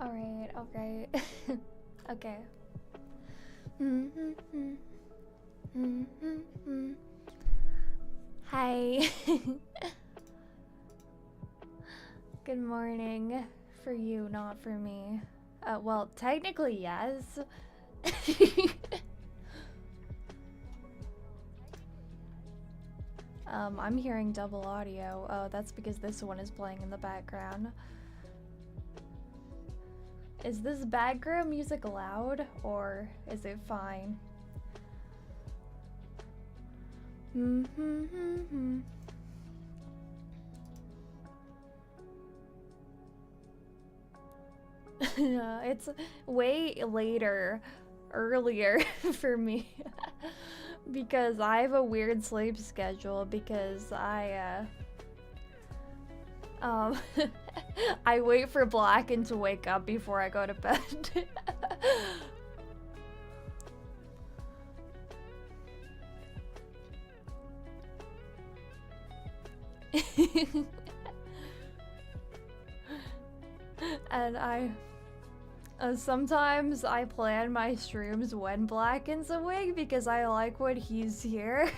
Alright, alright. Okay. Hi. Good morning. For you, not for me. Well, technically, yes. I'm hearing double audio. Oh, that's because this one is playing in the background. Is this background music loud, or is it fine? It's way earlier for me. Because I have a weird sleep schedule because I I wait for Blacken to wake up before I go to bed. And sometimes I plan my streams when Blacken's awake because I like when he's here.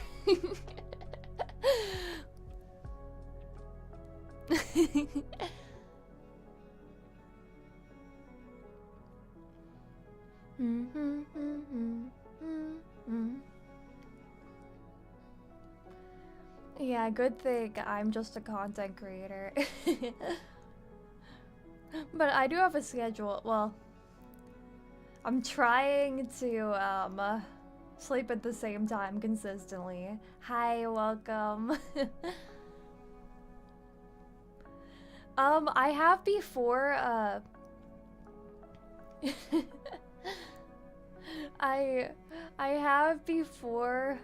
Yeah, good thing I'm just a content creator. But I do have a schedule. Well, I'm trying to sleep at the same time consistently. Hi, welcome. I have before I have before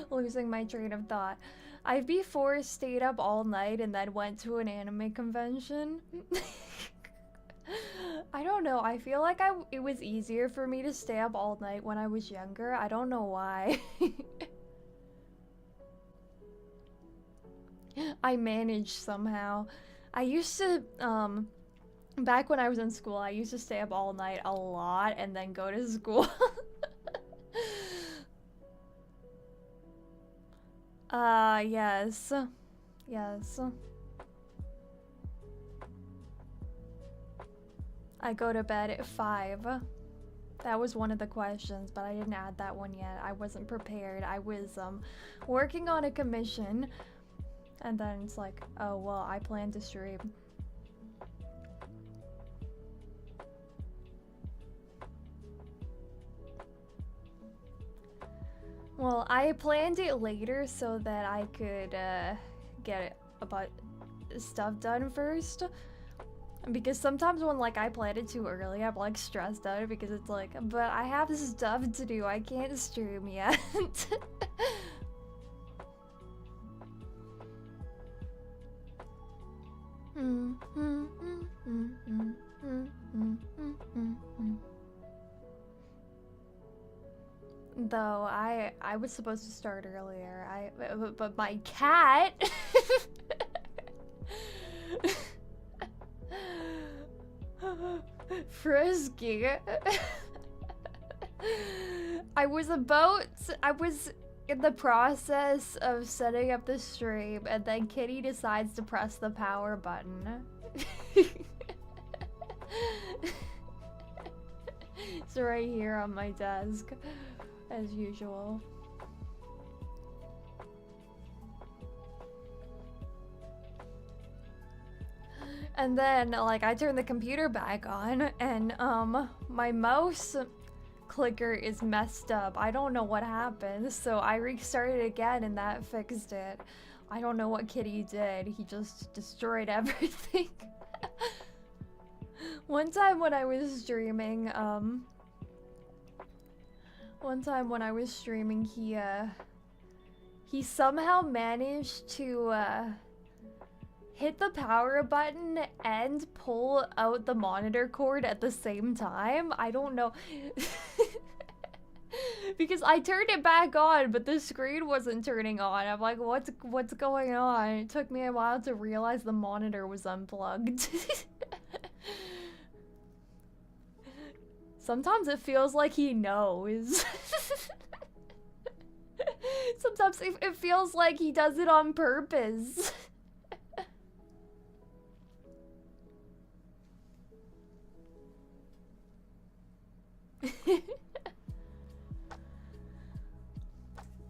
losing my train of thought. I've before stayed up all night and then went to an anime convention. I don't know, I feel like it was easier for me to stay up all night when I was younger. I don't know why. I managed somehow. I used to, back when I was in school, I used to stay up all night a lot and then go to school. Yes. Yes. I go to bed at 5. That was one of the questions, but I didn't add that one yet. I wasn't prepared. I was, working on a commission, and then it's like, oh, well, I plan to stream. Well, I planned it later so that I could get about stuff done first. Because sometimes when like I plan it too early, I'm like stressed out because it's like, but I have stuff to do. I can't stream yet. Though I was supposed to start earlier. But my cat Frisky. I was in the process of setting up the stream and then Kitty decides to press the power button. It's right here on my desk, as usual. And then, like, I turned the computer back on, and, my mouse clicker is messed up. I don't know what happened, so I restarted again, and that fixed it. I don't know what Kitty did. He just destroyed everything. One time when I was streaming, he somehow managed to, hit the power button and pull out the monitor cord at the same time. I don't know. Because I turned it back on, but the screen wasn't turning on. I'm like, what's going on? It took me a while to realize the monitor was unplugged. Sometimes it feels like he knows. Sometimes it feels like he does it on purpose.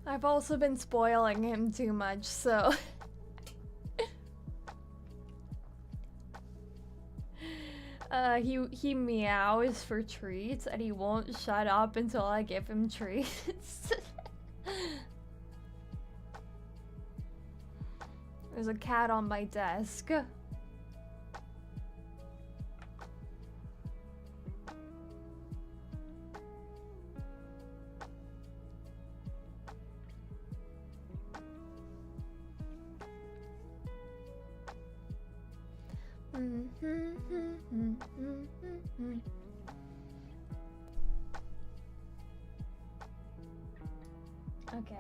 I've also been spoiling him too much, so... he meows for treats, and he won't shut up until I give him treats. There's a cat on my desk. Okay.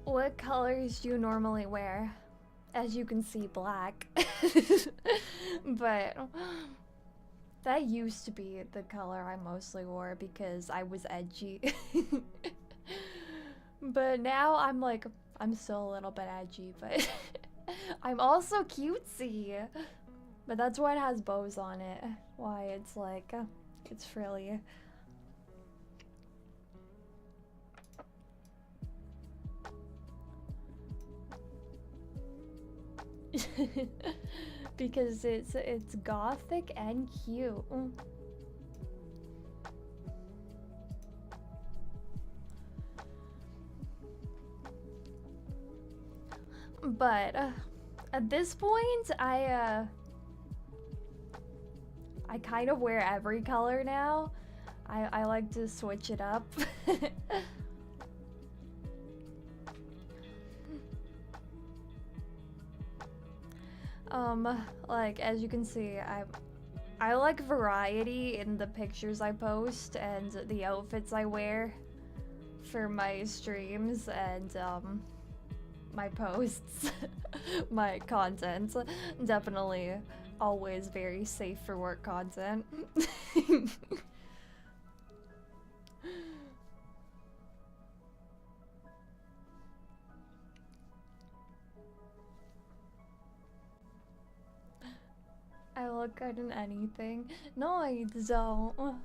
What colors do you normally wear? As you can see, black. But that used to be the color I mostly wore because I was edgy. But now I'm like, I'm still a little bit edgy, but I'm also cutesy. But that's why it has bows on it. Why it's like, it's frilly. Because it's gothic and cute. But at this point, I kind of wear every color now. I like to switch it up. Like, as you can see, I like variety in the pictures I post and the outfits I wear for my streams and, my posts. My content. Definitely always very safe for work content. I look good in anything. No, I don't.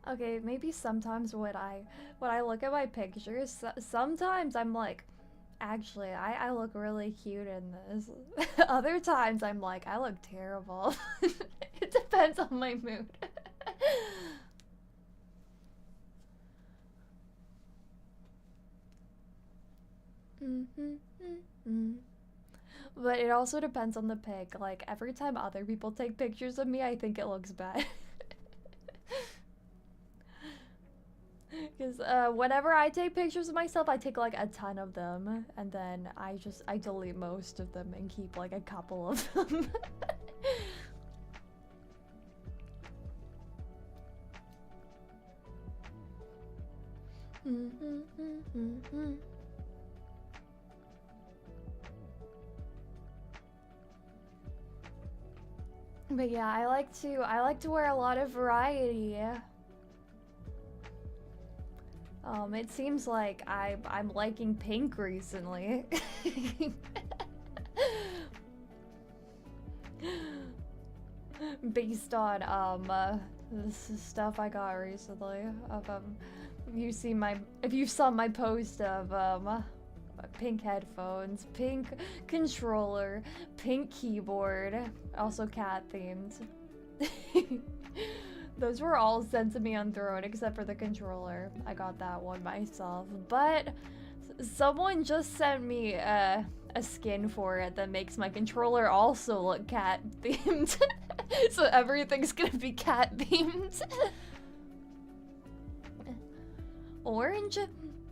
Okay, maybe sometimes when I look at my pictures, sometimes I'm like, actually, I look really cute in this. Other times I'm like, I look terrible. It depends on my mood. But it also depends on the pic. Like, every time other people take pictures of me, I think it looks bad. Because whenever I take pictures of myself, I take like a ton of them, and then I delete most of them and keep like a couple of them. But yeah, I like to wear a lot of variety. It seems like I'm liking pink recently. Based on this stuff I got recently of if you saw my post of pink headphones, pink controller, pink keyboard, also cat themed. Those were all sent to me on Throne except for the controller. I got that one myself, but someone just sent me a skin for it that makes my controller also look cat themed. So everything's gonna be cat themed. Orange?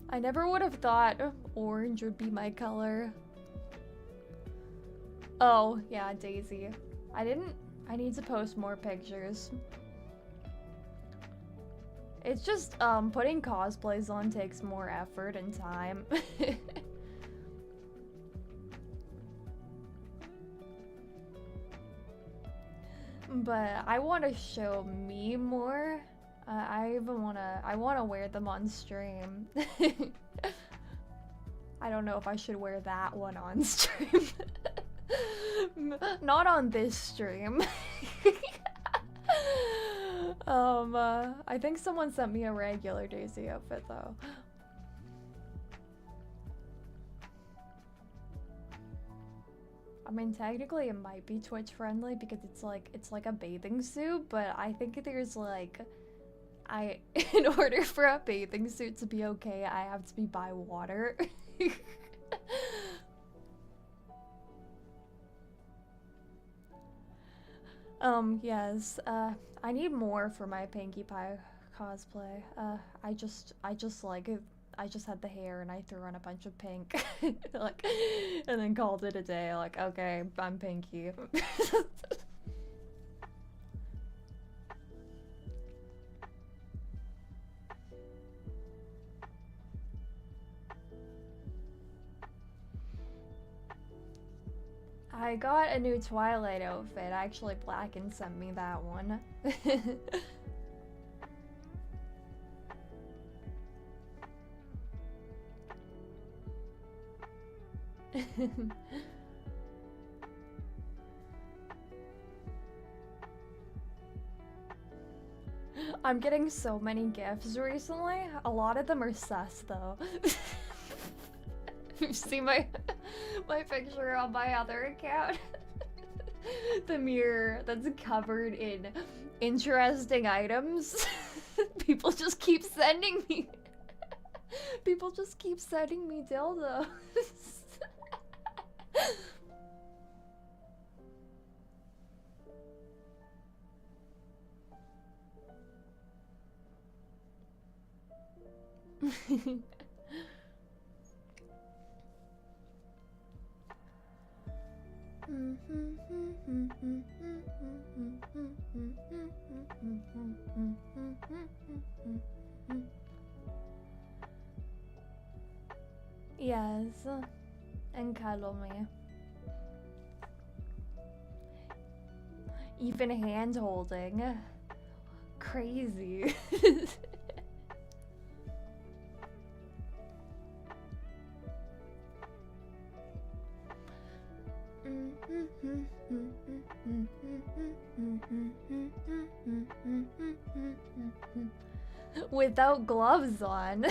I never would have thought orange would be my color. Oh, yeah, Daisy. I need to post more pictures. It's just, putting cosplays on takes more effort and time. But I want to show me more. I wanna wear them on stream. I don't know if I should wear that one on stream. Not on this stream. I think someone sent me a regular Daisy outfit though. I mean, technically it might be Twitch friendly because it's like a bathing suit, but I think there's like, in order for a bathing suit to be okay, I have to be by water. Yes, I need more for my Pinkie Pie cosplay. I just had the hair and I threw on a bunch of pink, like, and then called it a day. Like, okay, I'm Pinkie. I got a new Twilight outfit. Actually, Blacken sent me that one. I'm getting so many gifts recently. A lot of them are sus though. You see my picture on my other account? The mirror that's covered in interesting items. People just keep sending me. People just keep sending me dildos. Yes, and cuddle me. Even hand holding. Crazy. Without gloves on.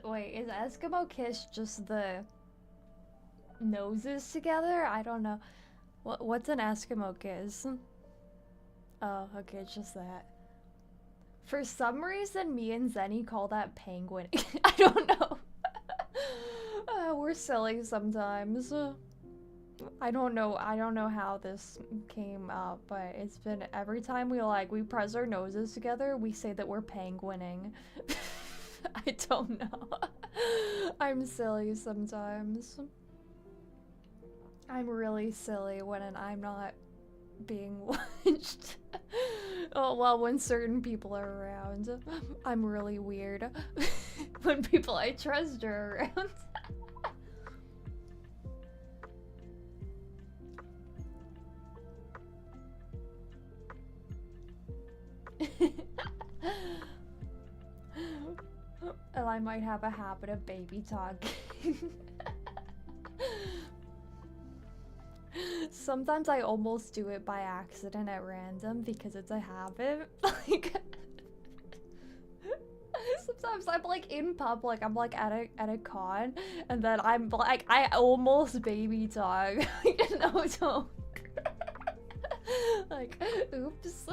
Wait, is Eskimo Kiss just the noses together? I don't know. What's an Eskimo Kiss? Oh, okay, it's just that. For some reason, me and Zenny call that penguin. I don't know. We're silly sometimes. I don't know how this came up, but it's been every time we press our noses together, we say that we're penguining. I don't know. I'm silly sometimes. I'm really silly when I'm not being watched. Oh, well, when certain people are around. I'm really weird. When people I trust are around. And I might have a habit of baby talking. Sometimes I almost do it by accident at random because it's a habit. Like, sometimes I'm like in public, I'm like at a con, and then I'm like, I almost baby talk. No, don't. Like, oops.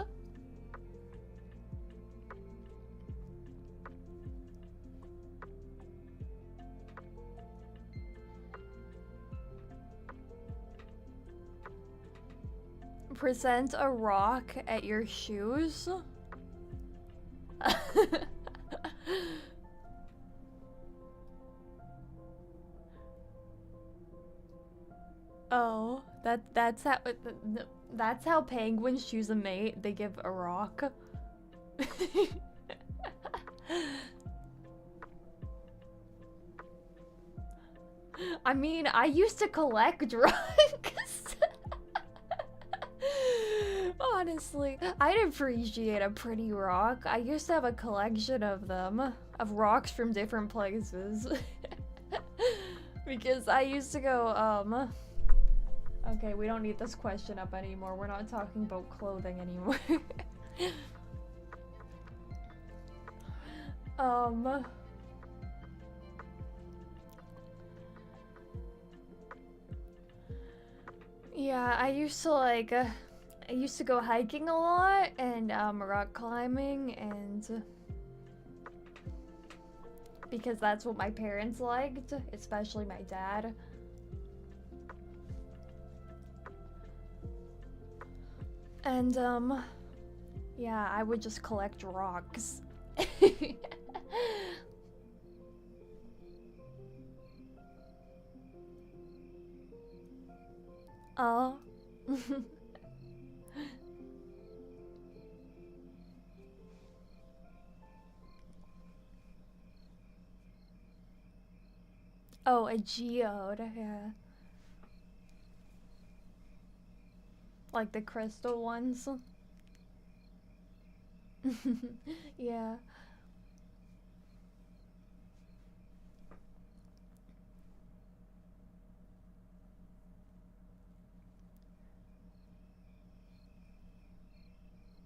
present a rock at your shoes? Oh, that's how penguins choose a mate. They give a rock. I mean, I used to collect rocks. Honestly, I'd appreciate a pretty rock. I used to have a collection of them, of rocks from different places. Because I used to go, okay, we don't need this question up anymore. We're not talking about clothing anymore. Yeah, I used to like, I used to go hiking a lot and rock climbing, and because that's what my parents liked, especially my dad. And yeah, I would just collect rocks. Oh. Oh, a geode, yeah. Like the crystal ones. Yeah.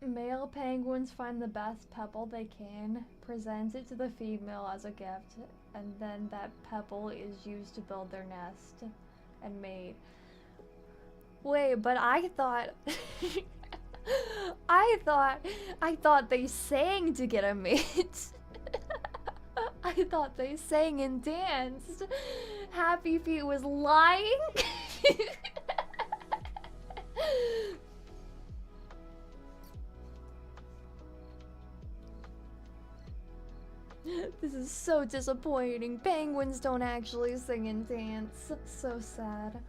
Male penguins find the best pebble they can, present it to the female as a gift, and then that pebble is used to build their nest and mate. Wait, but I thought I thought they sang to get a mate. I thought they sang and danced. Happy Feet was lying. This is so disappointing. Penguins don't actually sing and dance. So sad.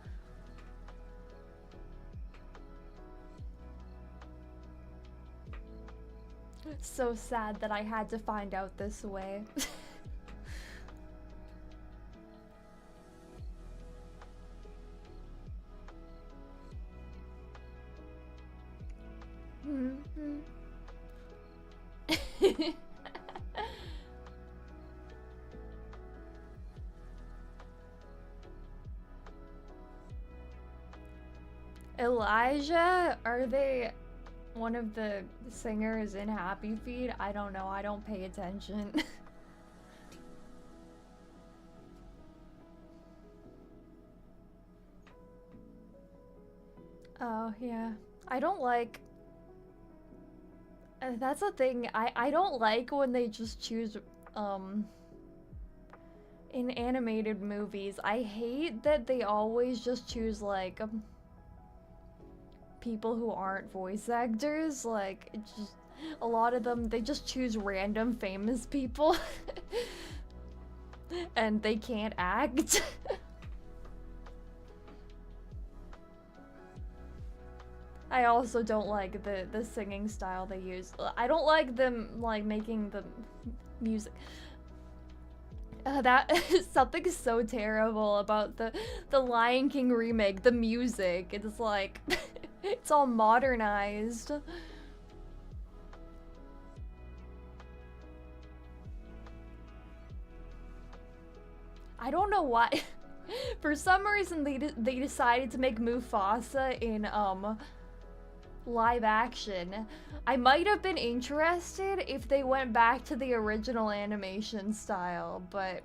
So sad that I had to find out this way. Elijah? Are they one of the singers in Happy Feet? I don't know. I don't pay attention. Oh, yeah. I don't like... that's the thing. I don't like when they just choose, in animated movies. I hate that they always just choose, like, people who aren't voice actors. Like, it's just... a lot of them, they just choose random famous people. And they can't act. I also don't like the singing style they use. I don't like them, like, making the music. That something so terrible about the Lion King remake, the music. It's like it's all modernized. I don't know why. For some reason they decided to make Mufasa in live action. I might have been interested if they went back to the original animation style, but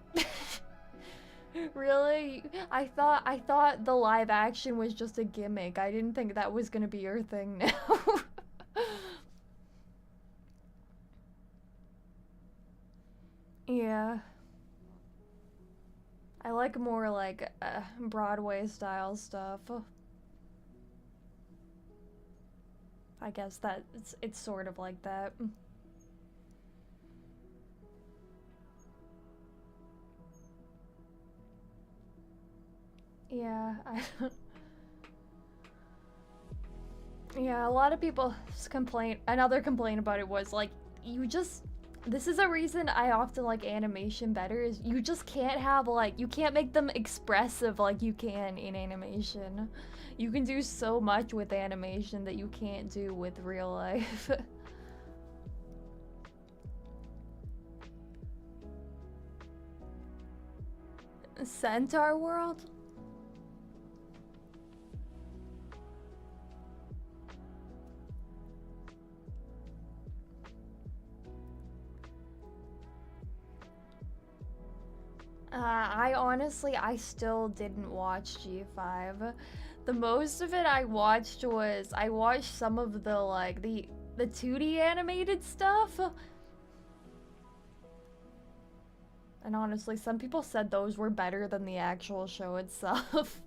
really, I thought the live action was just a gimmick. I didn't think that was gonna be your thing now. Yeah. I like more like Broadway style stuff. I guess that it's sort of like that. Yeah, yeah, a lot of people complain. Another complaint about it was like, this is a reason I often like animation better, is you just can't have like, you can't make them expressive like you can in animation. You can do so much with animation that you can't do with real life. Centaur World? I still didn't watch G5. The most of it I watched was, I watched some of the, like, the 2D animated stuff. And honestly, some people said those were better than the actual show itself.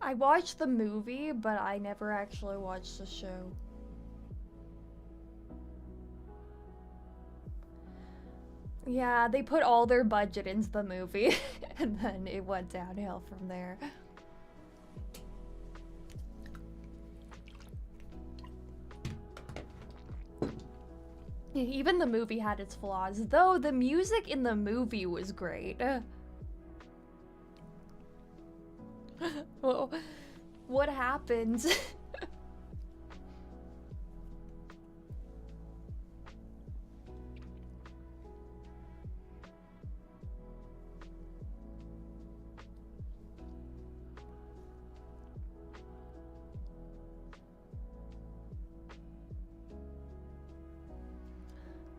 I watched the movie, but I never actually watched the show. Yeah, they put all their budget into the movie, and then it went downhill from there. Even the movie had its flaws, though the music in the movie was great. Well, what happened?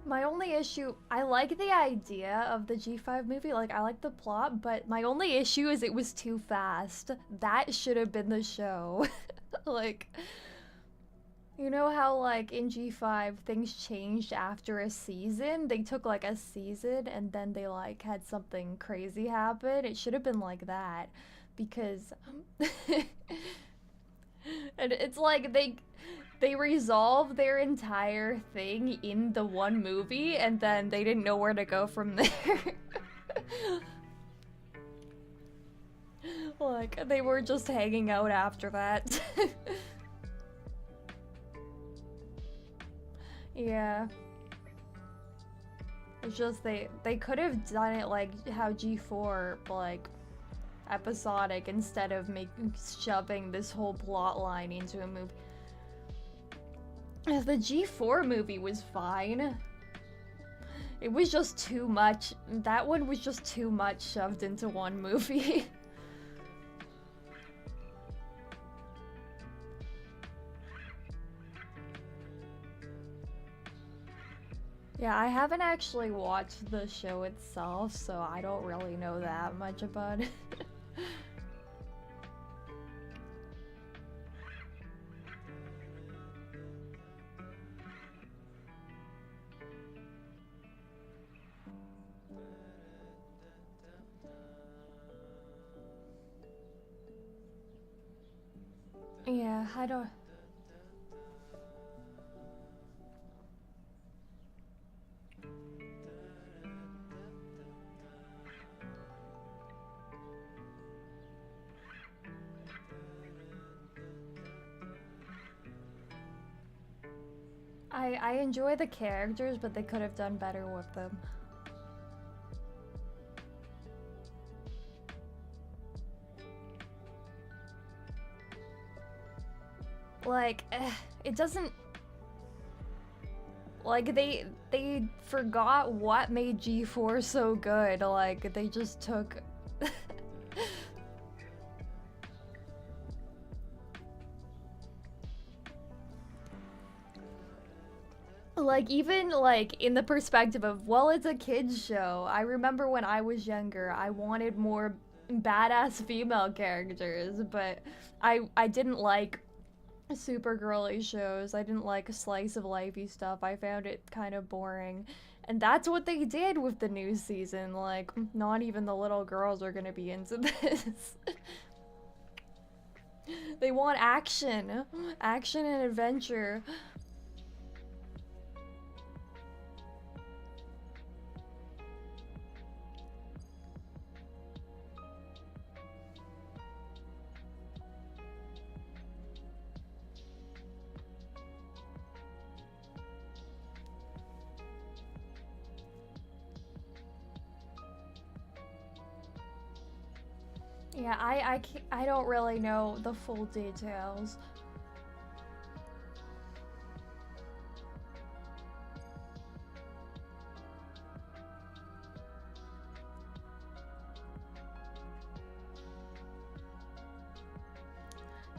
My only issue, I like the idea of the G5 movie, like I like the plot, but my only issue is it was too fast. That should have been the show. Like, you know how like in G5 things changed after a season? They took like a season and then they like had something crazy happen. It should have been like that, because and it's like they resolve their entire thing in the one movie, and then they didn't know where to go from there. Like, they were just hanging out after that. Yeah. It's just they could have done it like how G4, like, episodic, instead of shoving this whole plot line into a movie. The G4 movie was fine. It was just too much. That one was just too much shoved into one movie. Yeah, I haven't actually watched the show itself, so I don't really know that much about it. Yeah, I don't... I enjoy the characters, but they could have done better with them. Like, it doesn't... Like, they forgot what made G4 so good. Like, they just took... Like, even, like, in the perspective of, well, it's a kid's show. I remember when I was younger, I wanted more badass female characters, but I didn't like super girly shows. I didn't like slice of lifey stuff. I found it kind of boring. And that's what they did with the new season. Like, not even the little girls are gonna be into this. They want action. Action and adventure. Yeah, I don't really know the full details.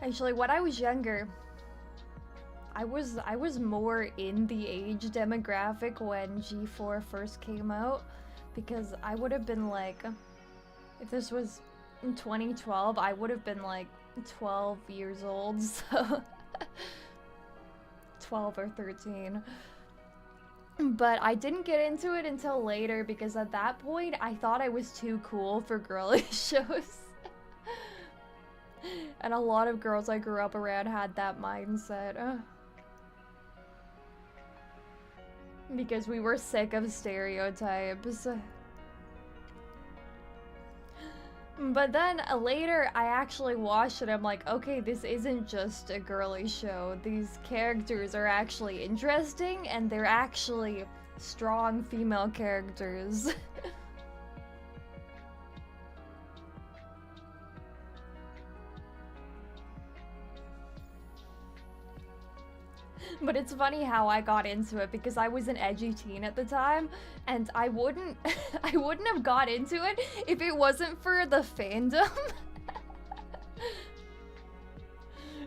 Actually, when I was younger, I was more in the age demographic when G4 first came out, because I would have been like, if this was in 2012, I would have been like 12 years old, so 12 or 13. But I didn't get into it until later, because at that point I thought I was too cool for girly shows. And a lot of girls I grew up around had that mindset. Because we were sick of stereotypes. But then later I actually watched it. I'm like, okay, this isn't just a girly show. These characters are actually interesting, and they're actually strong female characters. But it's funny how I got into it, because I was an edgy teen at the time, and I wouldn't have got into it if it wasn't for the fandom.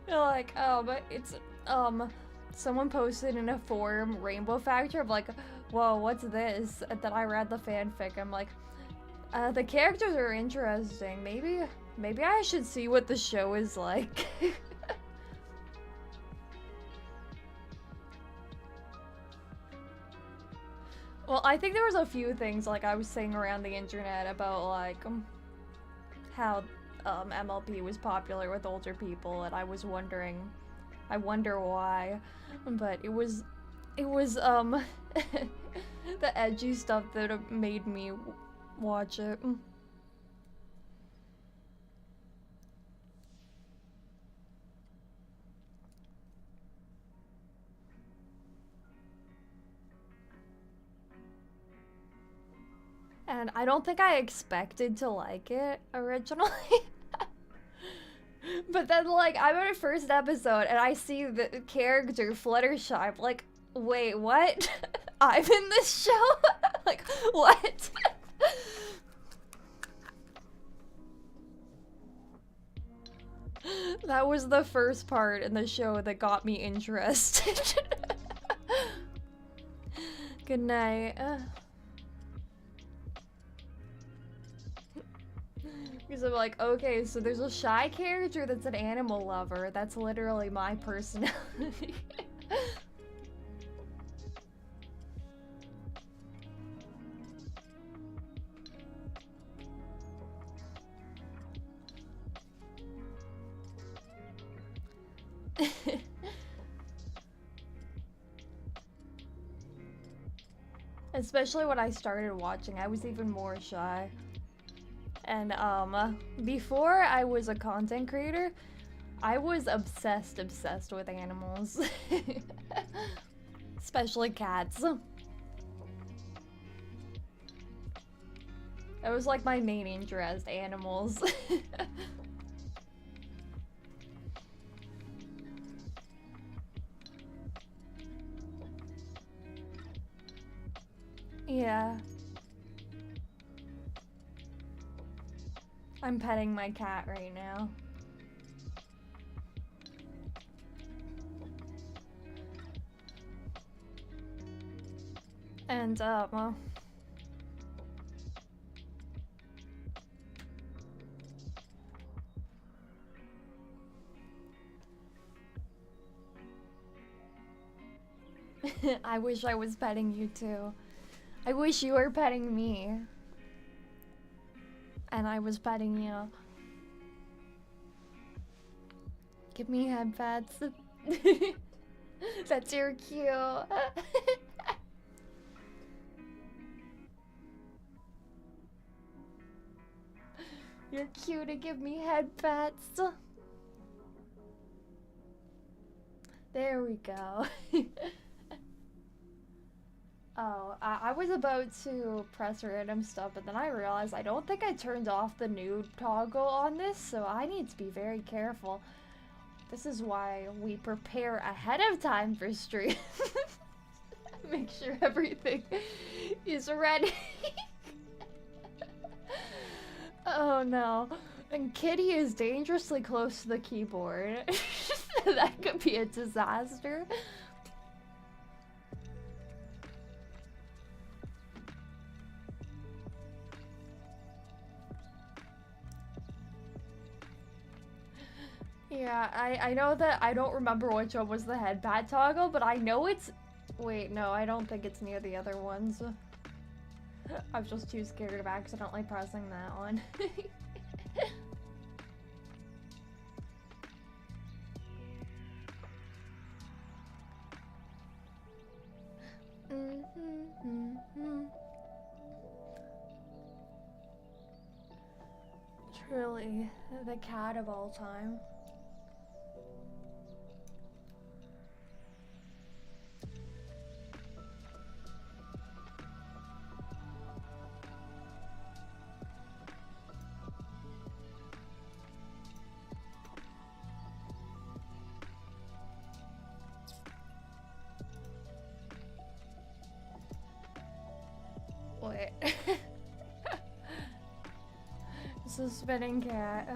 Like, but it's someone posted in a forum Rainbow Factor. I'm like, whoa, what's this? And then I read the fanfic. I'm like, the characters are interesting. Maybe I should see what the show is like. Well, I think there was a few things, like, I was saying around the internet about, like, how MLP was popular with older people, and I was wondering, I wonder why, but it was the edgy stuff that made me watch it. And I don't think I expected to like it originally. But then, like, I'm in the first episode and I see the character Fluttershy. I'm like, wait, what? I'm in this show? Like, what? That was the first part in the show that got me interested. Good night. Because I'm like, okay, so there's a shy character that's an animal lover. That's literally my personality. Especially when I started watching, I was even more shy. And before I was a content creator, I was obsessed with animals. Especially cats. That was like my main interest, animals. Yeah. I'm petting my cat right now. And, well... I wish I was petting you too. I wish you were petting me. And I was petting you. Give me head pats. That's your cue. You're cute to give me head pats. There we go. Oh, I was about to press random stuff, but then I realized I don't think I turned off the nude toggle on this, so I need to be very careful. This is why we prepare ahead of time for stream. Make sure everything is ready. Oh no. And Kitty is dangerously close to the keyboard. That could be a disaster. Yeah, I know that I don't remember which one was the headpad toggle, but I know it's... Wait, no, I don't think it's near the other ones. I was just too scared of accidentally pressing that one. Truly, the cat of all time. Wait. It's a spinning cat.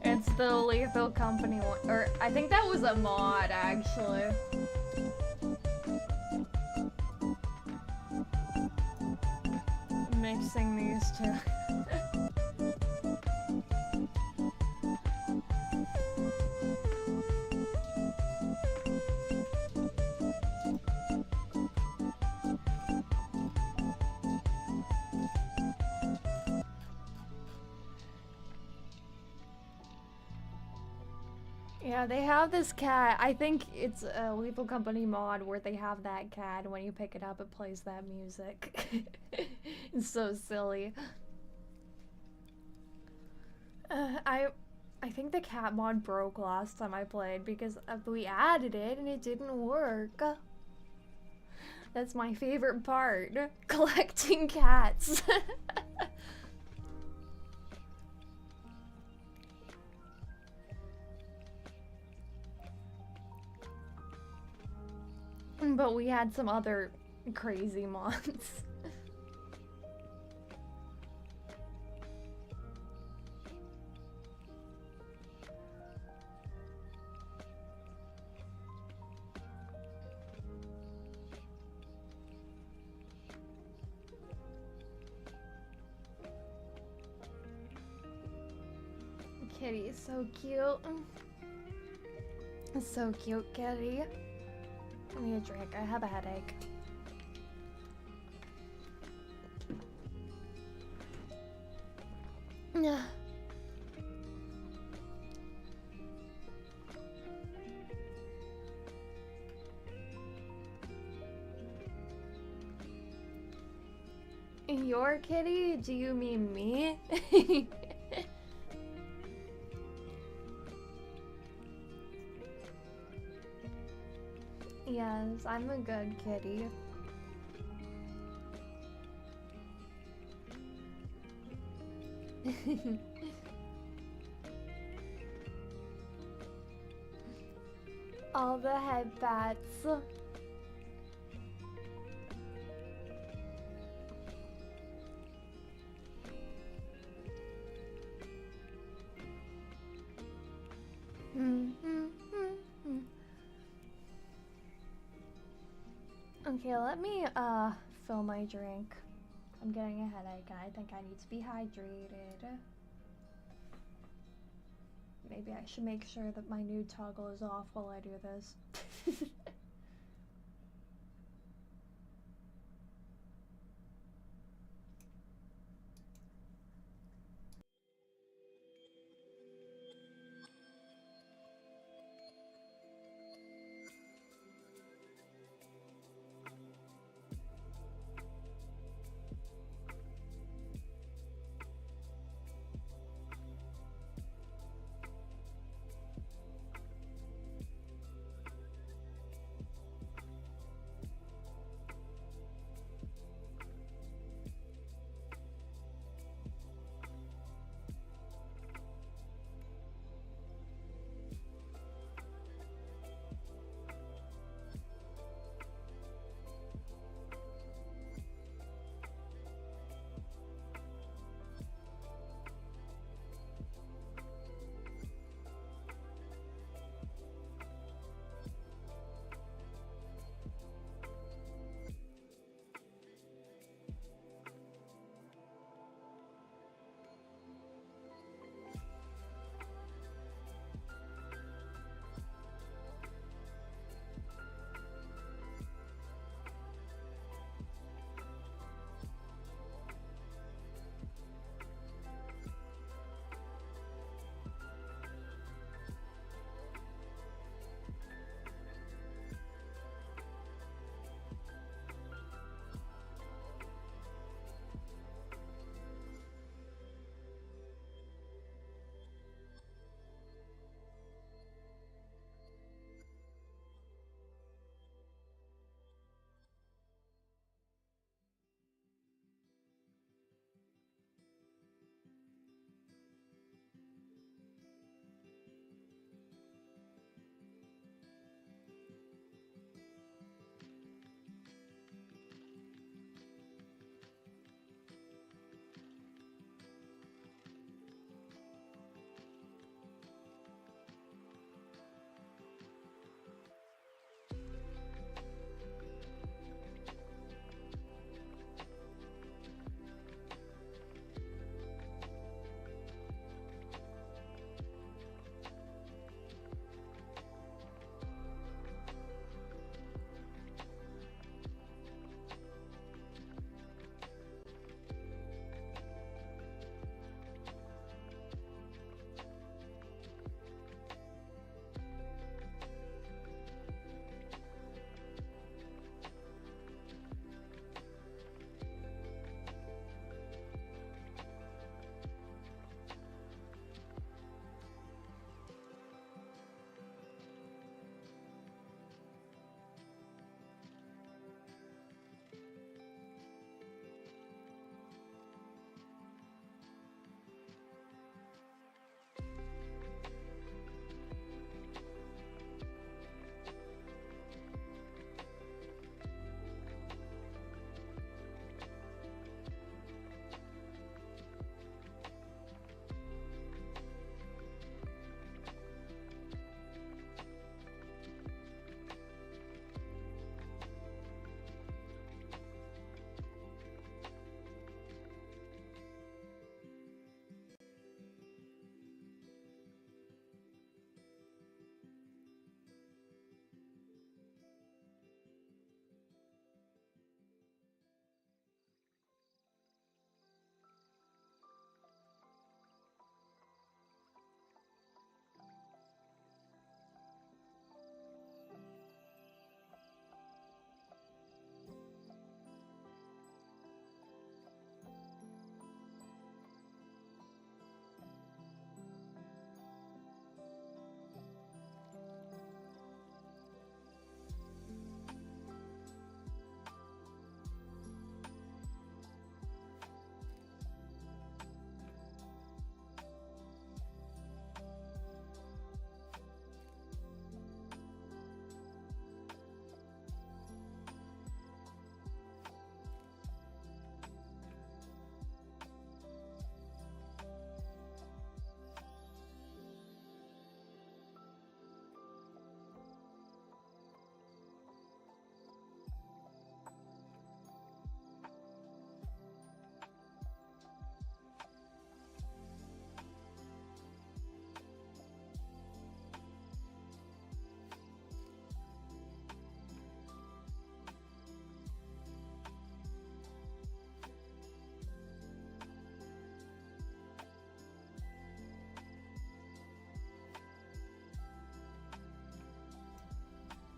It's the Lethal Company one. Or, I think that was a mod, actually. Mixing these two. Yeah, they have this cat. I think it's a Lethal Company mod where they have that cat, and when you pick it up, it plays that music. It's so silly. I think the cat mod broke last time I played because we added it and it didn't work. That's my favorite part, collecting cats. But we had some other crazy mods. Kitty is so cute. It's so cute, Kitty. Give me a drink. I have a headache. Yeah. Your kitty? Do you mean me? Yes, I'm a good kitty. All the headbats. Okay, let me fill my drink. I'm getting a headache and I think I need to be hydrated. Maybe I should make sure that my nude toggle is off while I do this.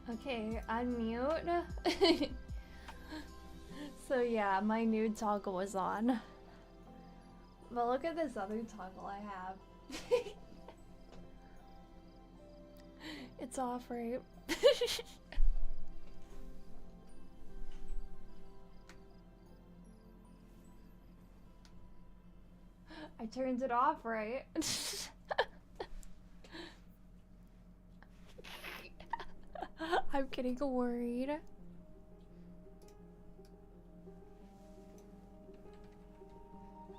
Okay, unmute. So yeah, my nude toggle was on. But look at this other toggle I have. It's off, right? I turned it off, right? I'm getting worried.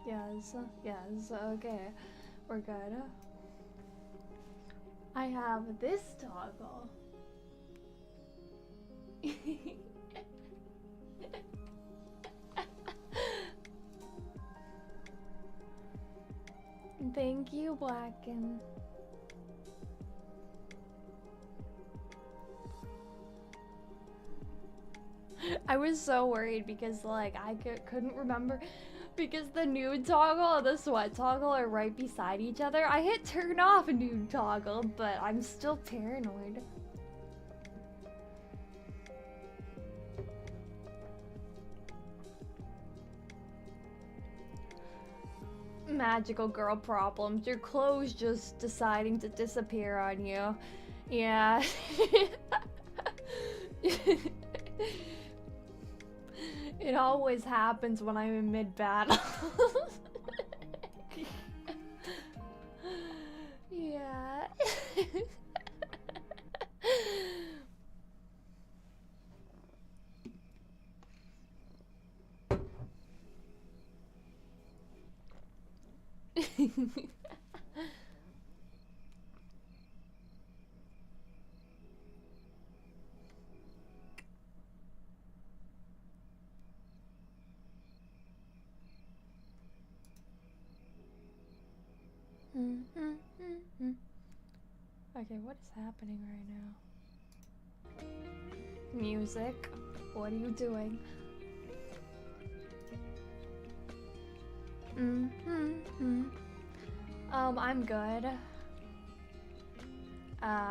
Yes, yes, okay. We're good. I have this toggle. Thank you, Blacken. I was so worried because like I couldn't remember because the nude toggle and the sweat toggle are right beside each other. I hit turn off a nude toggle, but I'm still paranoid. Magical girl problems. Your clothes just deciding to disappear on you. Yeah. It always happens when I'm in mid-battle. Yeah. Okay, what is happening right now? Music, what are you doing? I'm good.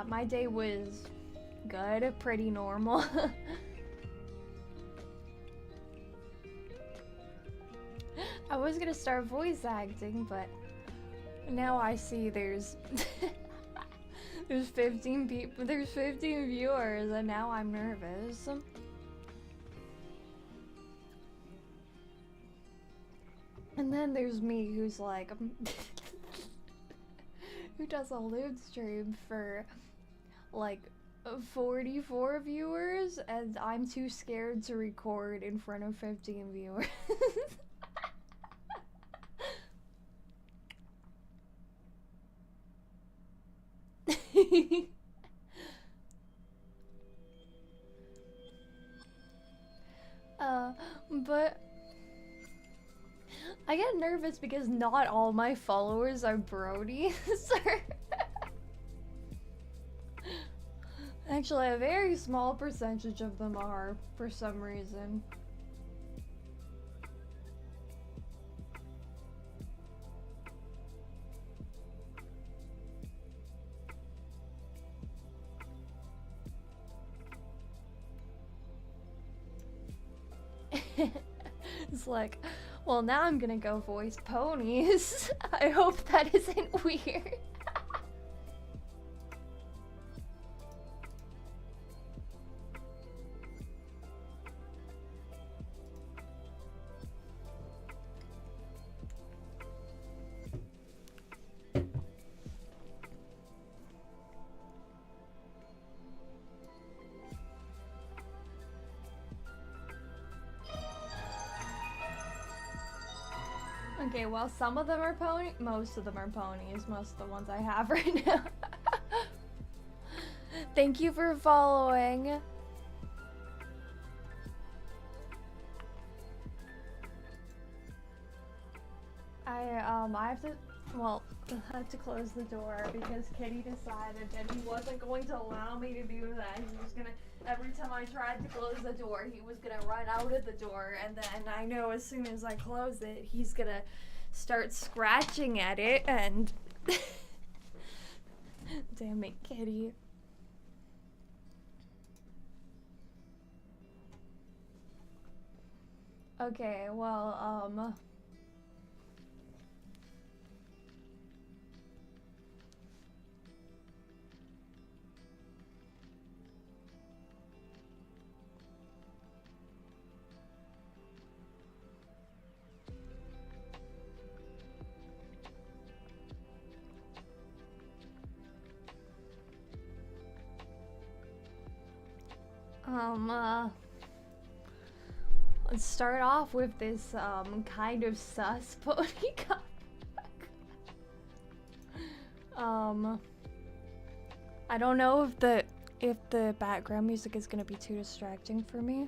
My day was good, pretty normal. I was gonna start voice acting, but now I see there's 15 people, there's 15 viewers, and now I'm nervous. And then there's me, who's like, who does a live stream for like 44 viewers, and I'm too scared to record in front of 15 viewers. But I get nervous because not all my followers are Brodies. Actually, a very small percentage of them are, for some reason. It's like, well, now I'm gonna go voice ponies. I hope that isn't weird. Okay, well, some of them are pony. Most of them are ponies. Most of the ones I have right now. Thank you for following. I have to, well, I have to close the door because Kitty decided that he wasn't going to allow me to do that. He was gonna, every time I tried to close the door, he was gonna run out of the door, and then I know as soon as I close it, he's gonna start scratching at it, and damn it, Kitty. Okay, well, let's start off with this, kind of sus pony comic. I don't know if the background music is gonna be too distracting for me.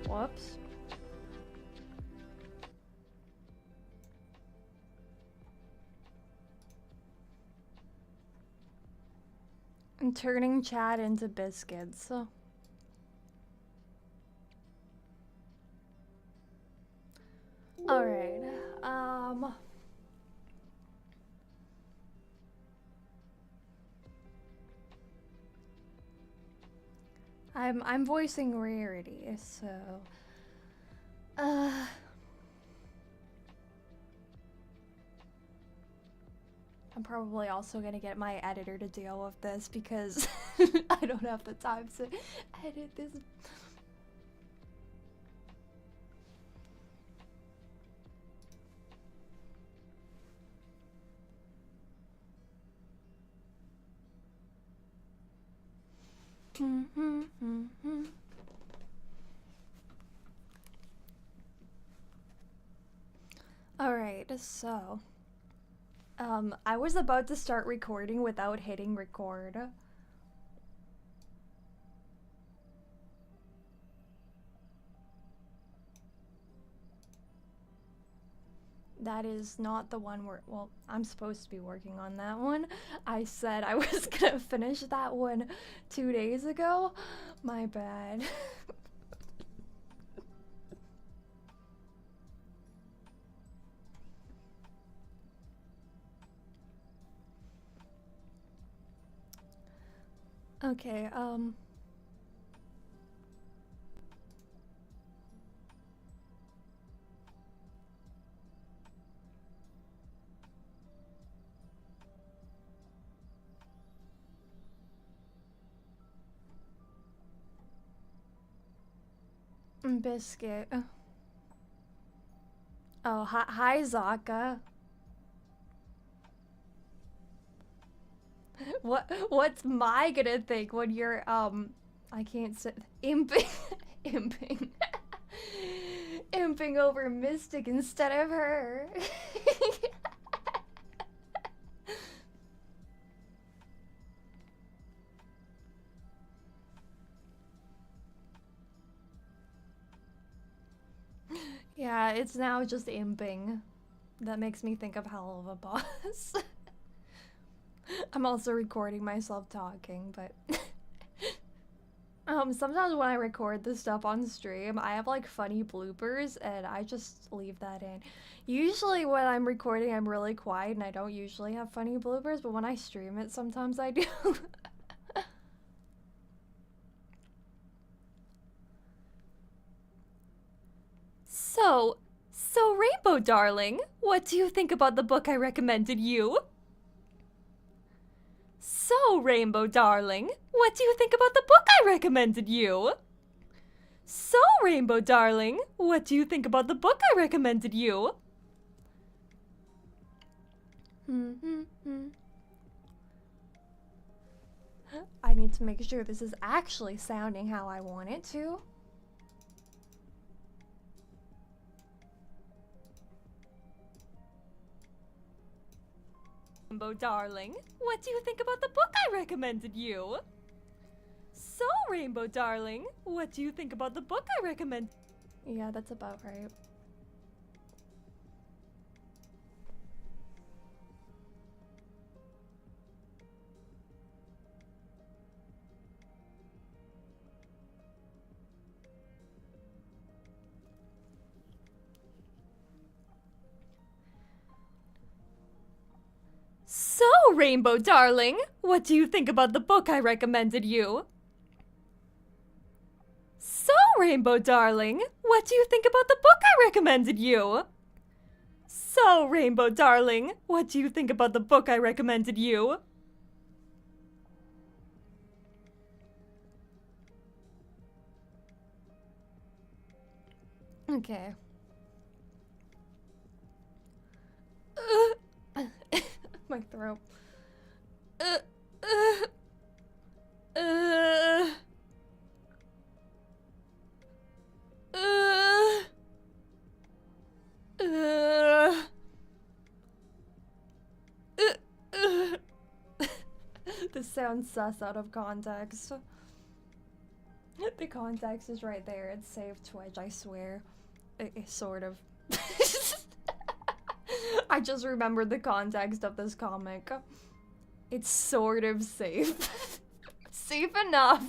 Whoops. I'm turning Chad into biscuits. Alright, I'm voicing Rarity, so I'm probably also gonna get my editor to deal with this because I don't have the time to edit this. Alright, so I was about to start recording without hitting record. That is not the one where, well, I'm supposed to be working on that one. I said I was gonna finish that one 2 days ago. My bad. Okay, Biscuit. Oh, hi, Zaka. What's my gonna think when you're, I can't say, imping, imping, imping over Mystic instead of her. Yeah, it's now just imping. That makes me think of Hell of a Boss. I'm also recording myself talking, but sometimes when I record this stuff on stream, I have like funny bloopers and I just leave that in. Usually when I'm recording, I'm really quiet and I don't usually have funny bloopers, but when I stream it, sometimes I do. So Rainbow Darling, what do you think about the book I recommended you? So, Rainbow Darling, what do you think about the book I recommended you? So, Rainbow Darling, what do you think about the book I recommended you? I need to make sure this is actually sounding how I want it to. Rainbow Darling, what do you think about the book I recommended you? So, Rainbow Darling, what do you think about the book I recommend? Yeah, that's about right. So, Rainbow Darling, what do you think about the book I recommended you? So, Rainbow darling, what do you think about the book I recommended you? So, Rainbow darling, what do you think about the book I recommended you? Okay. My throat. This sounds sus out of context. The context is right there. It's saved Twitch, I swear. Sort of. I just remembered the context of this comic. It's sort of safe. Safe enough.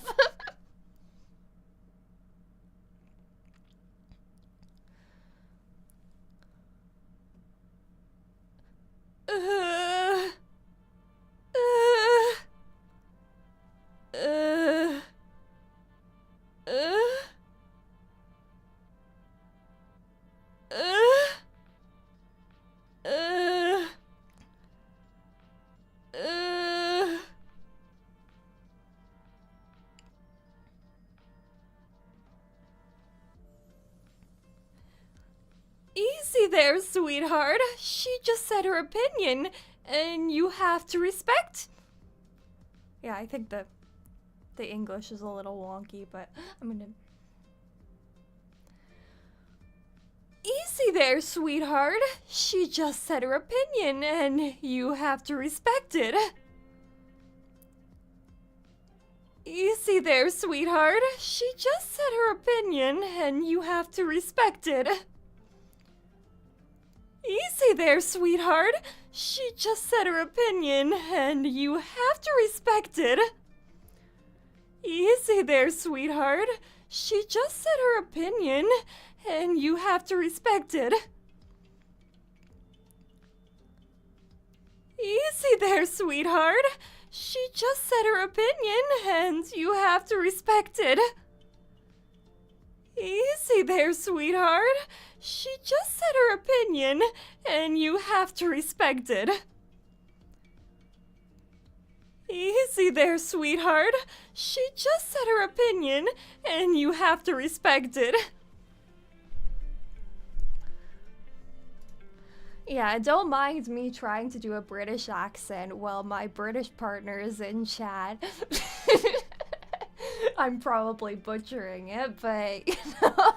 Easy there, sweetheart. She just said her opinion, and you have to respect. Yeah, I think the English is a little wonky, but I'm gonna... Easy there, sweetheart. She just said her opinion, and you have to respect it. Easy there, sweetheart. She just said her opinion, and you have to respect it. Easy there, sweetheart. She just said her opinion, and you have to respect it. Easy there, sweetheart. She just said her opinion, and you have to respect it. Easy there, sweetheart. She just said her opinion, and you have to respect it. Easy there, sweetheart. She just said her opinion, and you have to respect it. Easy there, sweetheart. She just said her opinion, and you have to respect it. Yeah, don't mind me trying to do a British accent while my British partner is in chat. I'm probably butchering it, but you know.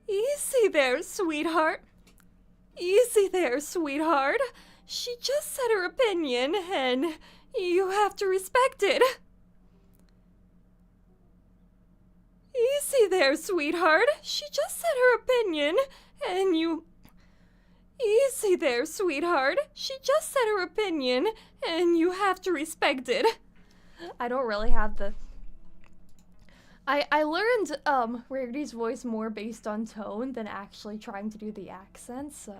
Easy there, sweetheart. Easy there, sweetheart. She just said her opinion, and you have to respect it. Easy there, sweetheart. She just said her opinion, and you... Easy there, sweetheart. She just said her opinion, and you have to respect it. I don't really have the... I learned Rarity's voice more based on tone than actually trying to do the accent, so...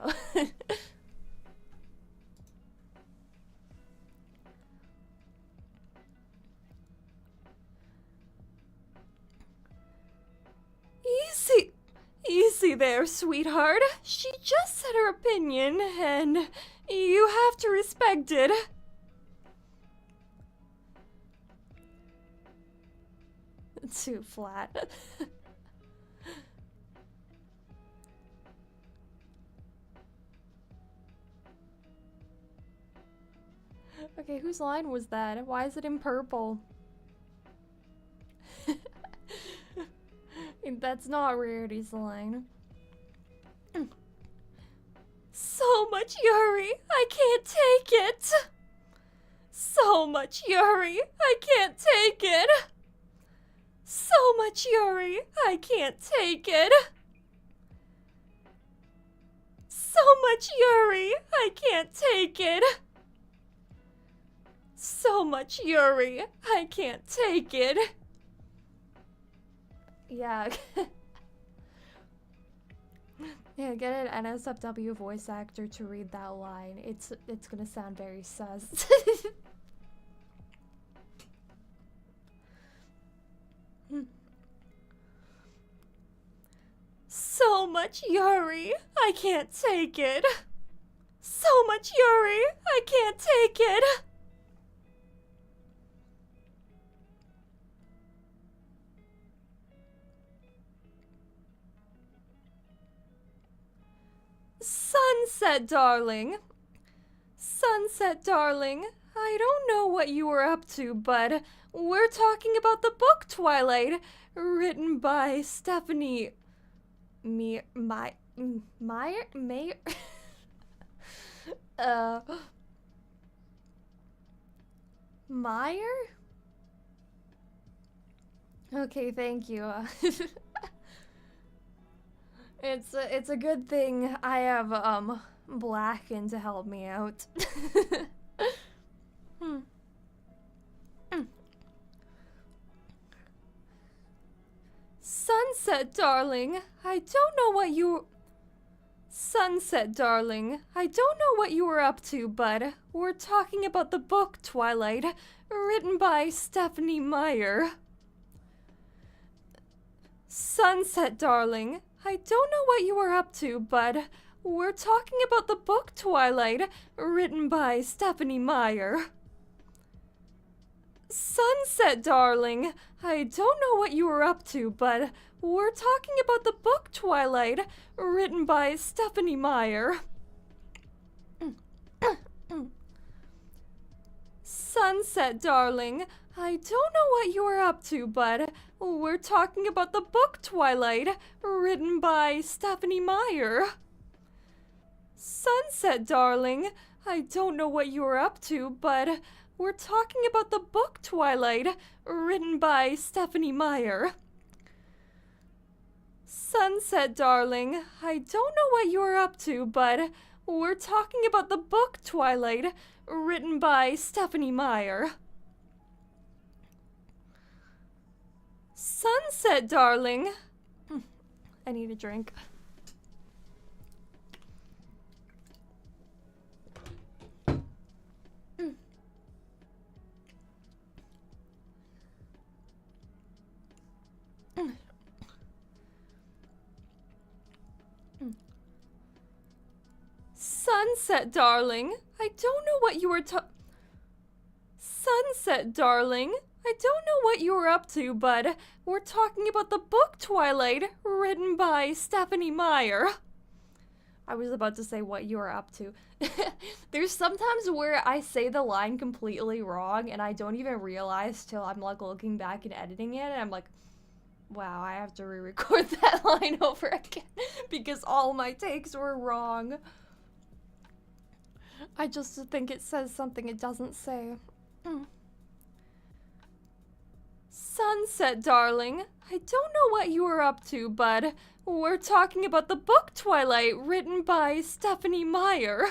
Easy there, sweetheart. She just said her opinion, and you have to respect it. Too flat. Okay, whose line was that? Why is it in purple? That's not Rarity's line. So much Yuri, I can't take it. So much Yuri, I can't take it. So much Yuri, I can't take it. So much Yuri, I can't take it. So much Yuri. I can't take it. Yeah. Yeah, get an NSFW voice actor to read that line. It's gonna sound very sus. So much Yuri. I can't take it. So much Yuri. I can't take it. Sunset, darling. Sunset, darling. I don't know what you were up to, but we're talking about the book Twilight, written by Stephanie Meyer. Meyer? Okay, thank you. It's a good thing I have Blacken to help me out. Sunset, darling. I don't know what you... Sunset, darling. I don't know what you were up to, but we're talking about the book Twilight, written by Stephanie Meyer. Sunset, darling. I don't know what you were up to, but we're talking about the book Twilight, written by Stephanie Meyer. Sunset, darling. I don't know what you were up to, but we're talking about the book Twilight, written by Stephanie Meyer. Sunset, darling. I don't know what you were up to, but we're talking about the book Twilight, written by Stephanie Meyer. Sunset, darling. I don't know what you were up to, but we're talking about the book Twilight, written by Stephanie Meyer. Sunset, darling. I don't know what you were up to, but we're talking about the book Twilight, written by Stephanie Meyer. Sunset, darling. I need a drink. Sunset, darling. I don't know what you were Sunset, darling. I don't know what you were up to, but we're talking about the book Twilight, written by Stephanie Meyer. I was about to say what you were up to. There's sometimes where I say the line completely wrong and I don't even realize till I'm like looking back and editing it and I'm like, wow, I have to re-record that line over again because all my takes were wrong. I just think it says something it doesn't say. Sunset, darling. I don't know what you were up to, but we're talking about the book Twilight, written by Stephanie Meyer.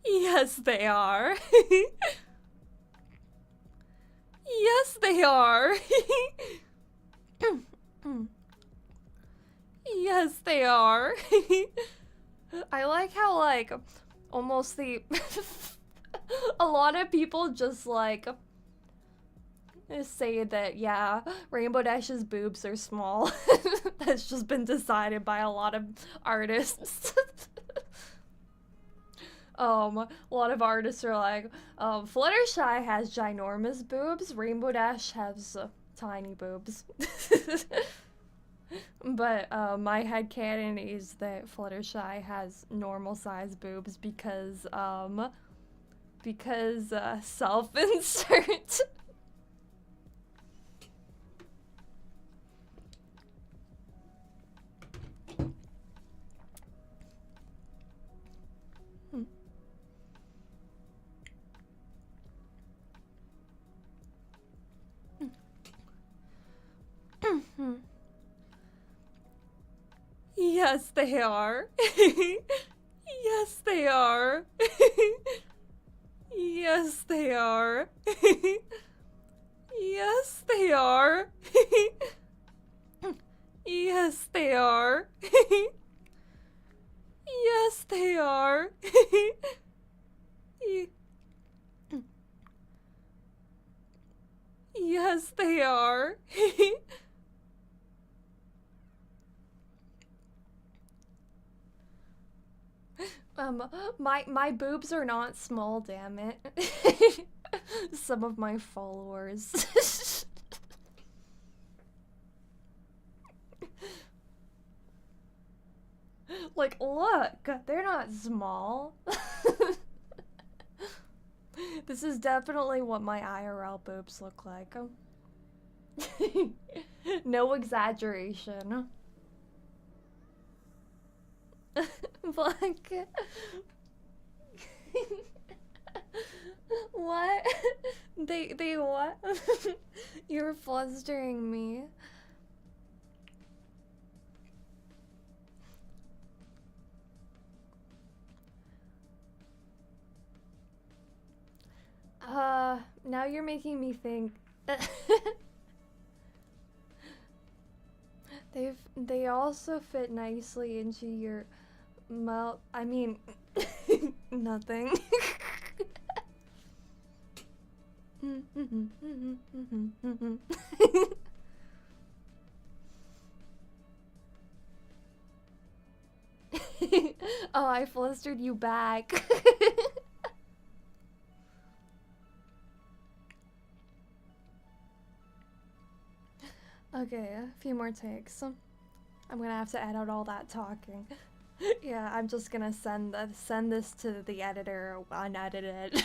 Yes, they are. Yes, they are. Yes, they are. I like how, like, almost the... a lot of people just, like, say that, yeah, Rainbow Dash's boobs are small. That's just been decided by a lot of artists. A lot of artists are like, Fluttershy has ginormous boobs, Rainbow Dash has tiny boobs. But my headcanon is that Fluttershy has normal size boobs because self-insert. Yes, they are. Yes, they are. Yes, they are. Yes, they are. Yes, they are. Yes, they are. Yes, they are. My boobs are not small, damn it. Some of my followers. Like, look, they're not small. This is definitely what my IRL boobs look like. No exaggeration. Black. What? They what? You're flustering me. Now you're making me think. They also fit nicely into your mouth. I mean, nothing. Oh, I flustered you back. Okay, a few more takes. I'm gonna have to edit all that talking. Yeah, I'm just gonna send this to the editor unedited.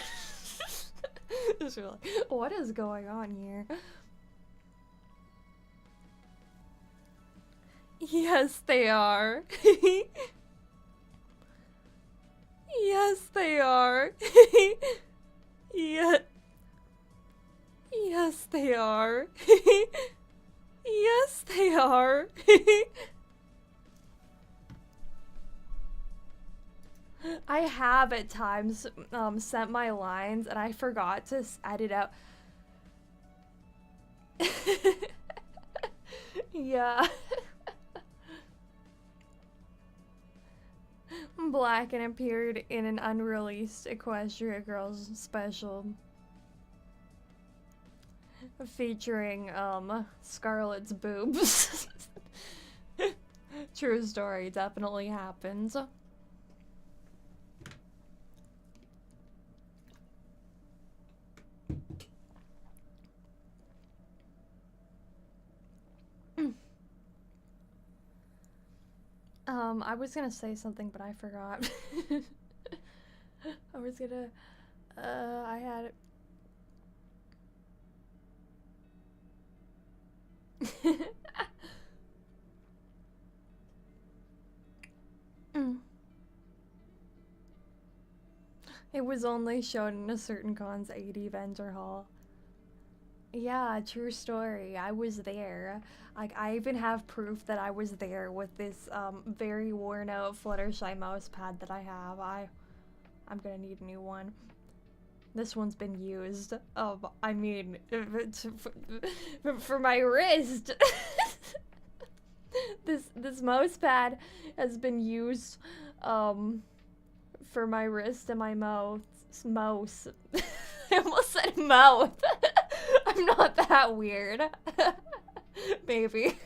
Just like, what is going on here? Yes, they are. Yes, they are. Yeah. Yes, they are. Yes, they are. I have at times sent my lines and I forgot to edit out. Yeah. Black and appeared in an unreleased Equestria Girls special featuring Scarlett's boobs. True story, definitely happens. I was gonna say something, but I forgot. I was gonna, I had it. It was only shown in a certain con's 80 vendor hall. Yeah, true story. I was there. Like, I even have proof that I was there with this very worn out Fluttershy mouse pad that I have. I'm gonna need a new one. This one's been used. I mean, for my wrist. This mouse pad has been used for my wrist and my mouth. Mouse. I almost said mouth. I'm not that weird. Maybe.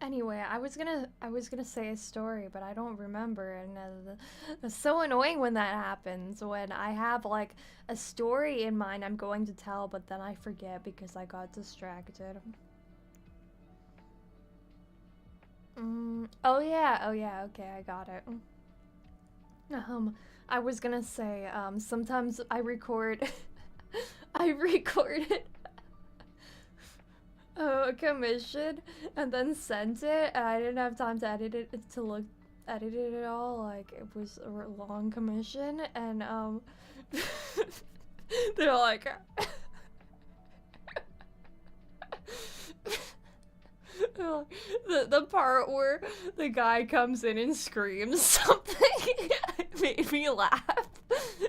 Anyway, I was gonna say a story, but I don't remember, and it's so annoying when that happens. When I have like a story in mind I'm going to tell, but then I forget because I got distracted. Oh yeah, okay, I got it. I was gonna say, sometimes I record, I recorded a commission and then sent it, and I didn't have time to edit it edit it at all. Like, it was a long commission, and they're like, the part where the guy comes in and screams something made me laugh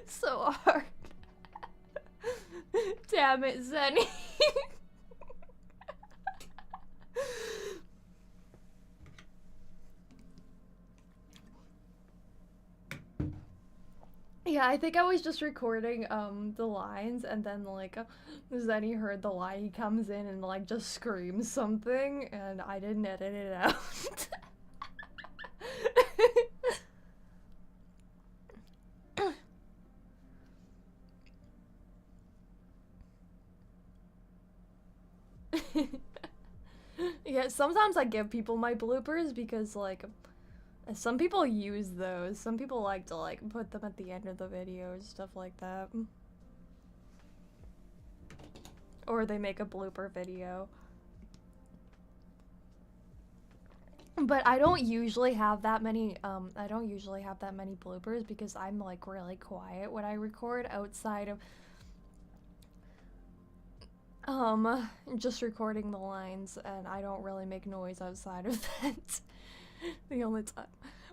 so hard. Damn it, Zenny. Yeah, I think I was just recording the lines, and then like Zenny heard the line, he comes in and like just screams something, and I didn't edit it out. Yeah, sometimes I give people my bloopers because like some people use those. Some people like to like put them at the end of the videos, stuff like that. Or they make a blooper video. But I don't usually have that many bloopers because I'm like really quiet when I record outside of just recording the lines, and I don't really make noise outside of that. The only time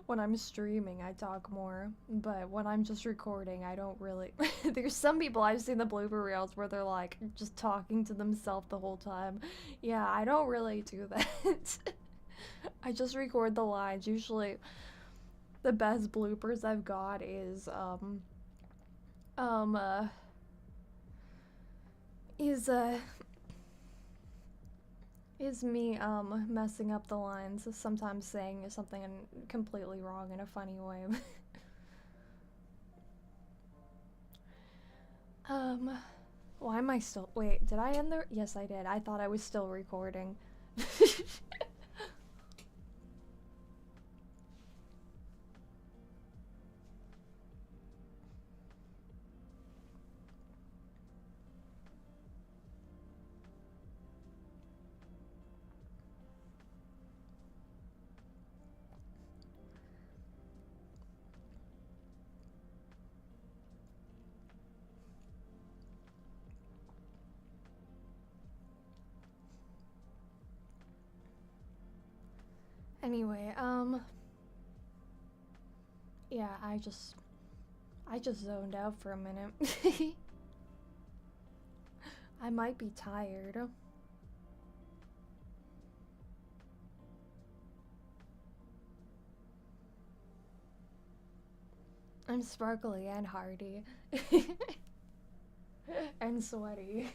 when I'm streaming I talk more, but when I'm just recording I don't really. There's some people I've seen the blooper reels where they're like just talking to themselves the whole time. Yeah, I don't really do that. I just record the lines. Usually the best bloopers I've got is is me messing up the lines, sometimes saying something completely wrong in a funny way. Why am I still— wait, did I end the— yes, I did. I thought I was still recording. Anyway, yeah, I just zoned out for a minute. I might be tired. I'm sparkly and hardy. And sweaty.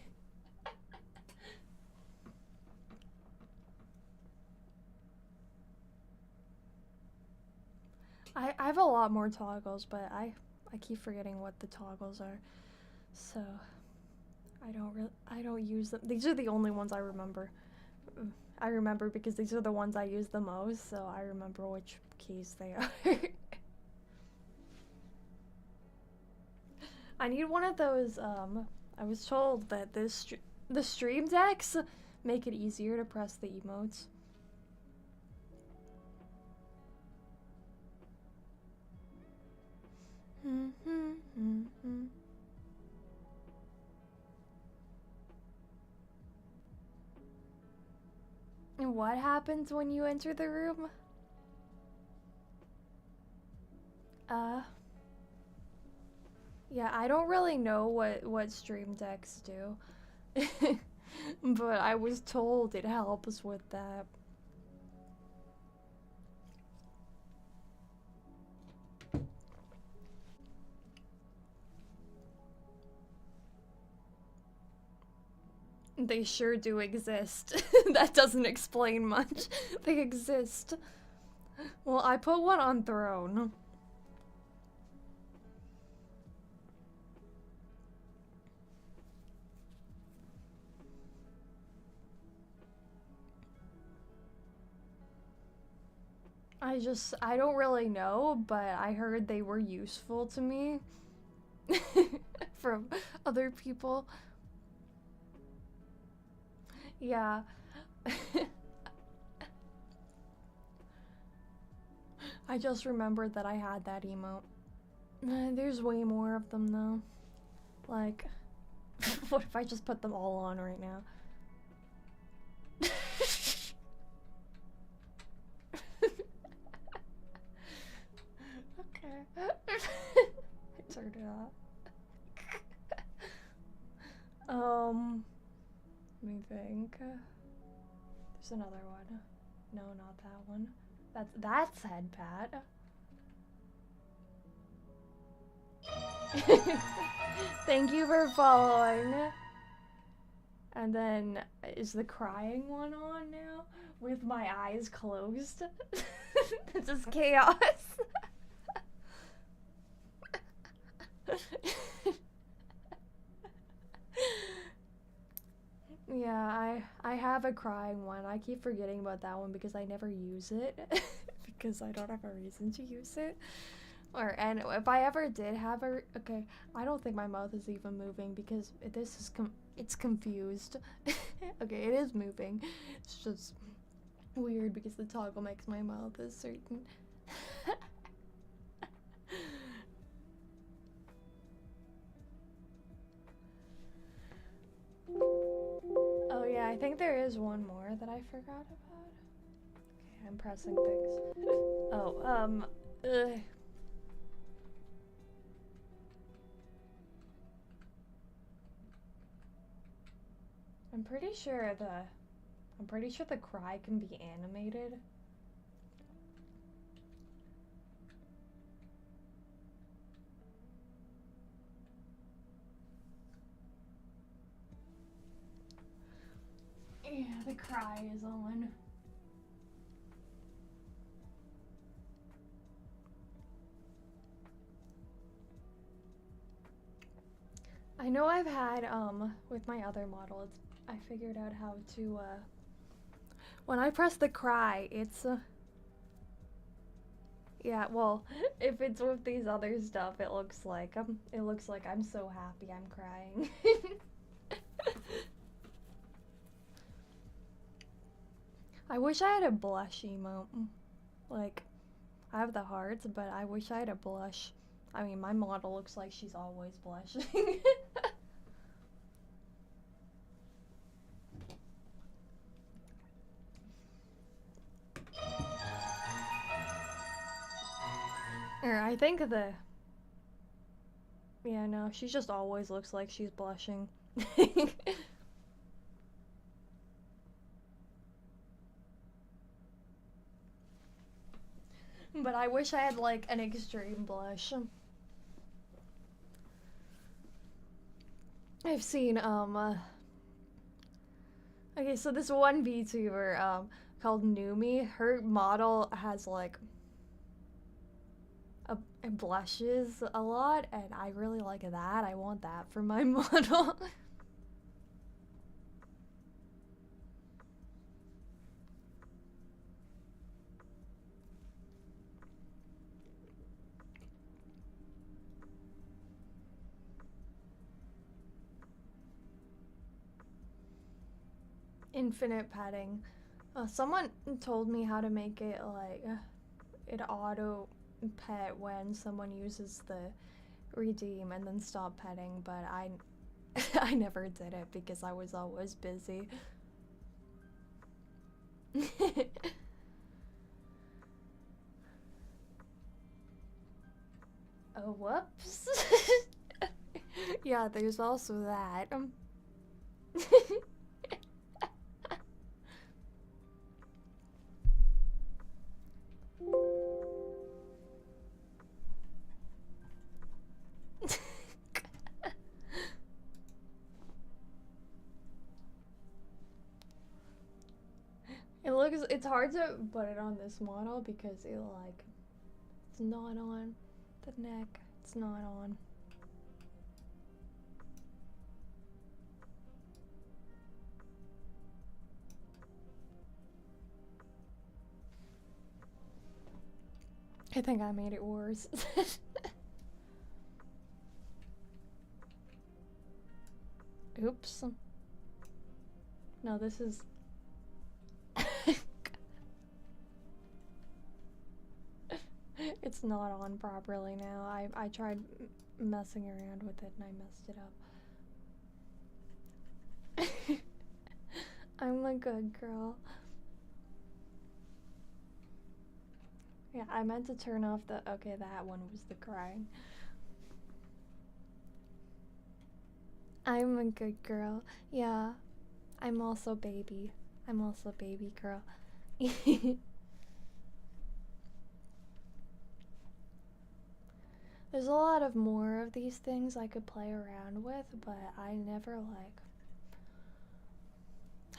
I have a lot more toggles, but I keep forgetting what the toggles are, so I don't use them. These are the only ones I remember. I remember because these are the ones I use the most, so I remember which keys they are. I need one of those. I was told that the stream decks make it easier to press the emotes. And what happens when you enter the room? Yeah, I don't really know what stream decks do. But I was told it helps with that. They sure do exist. That doesn't explain much. They exist. Well, I put one on throne. I don't really know, but I heard they were useful to me from other people. Yeah. I just remembered that I had that emote. There's way more of them though. Like, what if I just put them all on right now? Okay. I turned it off. Let me think. There's another one. No, not that one. That's headpad. Thank you for following. And then, is the crying one on now? With my eyes closed? This is chaos. Yeah, I have a crying one. I keep forgetting about that one because I never use it. Because I don't have a reason to use it. And if I ever did have okay, I don't think my mouth is even moving because this is it's confused. Okay, it is moving. It's just weird because the toggle makes my mouth a certain. Oh yeah, I think there is one more that I forgot about. Okay, I'm pressing things. Oh, ugh. I'm pretty sure the cry can be animated. Yeah, the cry is on. I know I've had, with my other model, I figured out how to, when I press the cry, it's, yeah, well, if it's with these other stuff, it looks like I'm so happy I'm crying. I wish I had a blush emote. Like, I have the hearts, but I wish I had a blush. I mean, my model looks like she's always blushing. Or I think yeah, no, she just always looks like she's blushing. But I wish I had like an extreme blush. I've seen okay, so this one VTuber called Numi, her model has like blushes a lot, and I really like that. I want that for my model. Infinite petting. Someone told me how to make it like it auto pet when someone uses the redeem and then stop petting, but I never did it because I was always busy. Oh, whoops. Yeah, there's also that. It's hard to put it on this model because it's not on the neck. It's not on. I think I made it worse. Oops. No, this is... It's not on properly now. I tried messing around with it and I messed it up. I'm a good girl. Yeah, I meant to turn off the... Okay, that one was the crying. I'm a good girl. Yeah, I'm also baby. I'm also baby girl. There's a lot of more of these things I could play around with, but I never, like,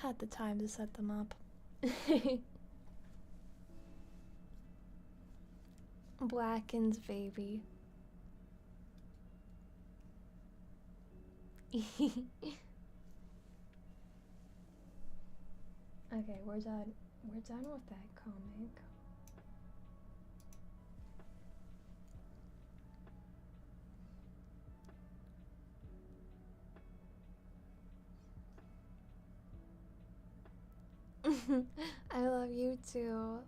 had the time to set them up. Blacken's baby. Okay, we're done. We're done with that comic. I love you too.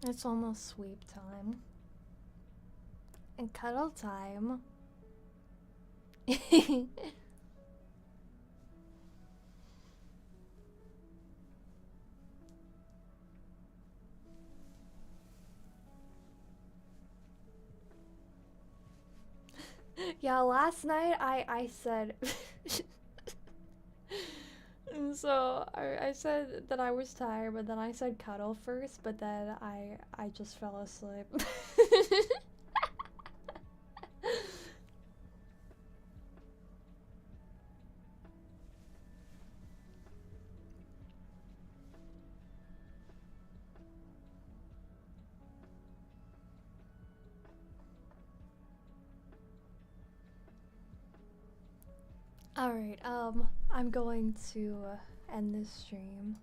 It's almost sweep time. And cuddle time. Yeah, last night I said and so I said that I was tired, but then I said cuddle first, but then I just fell asleep. Alright, I'm going to end this stream.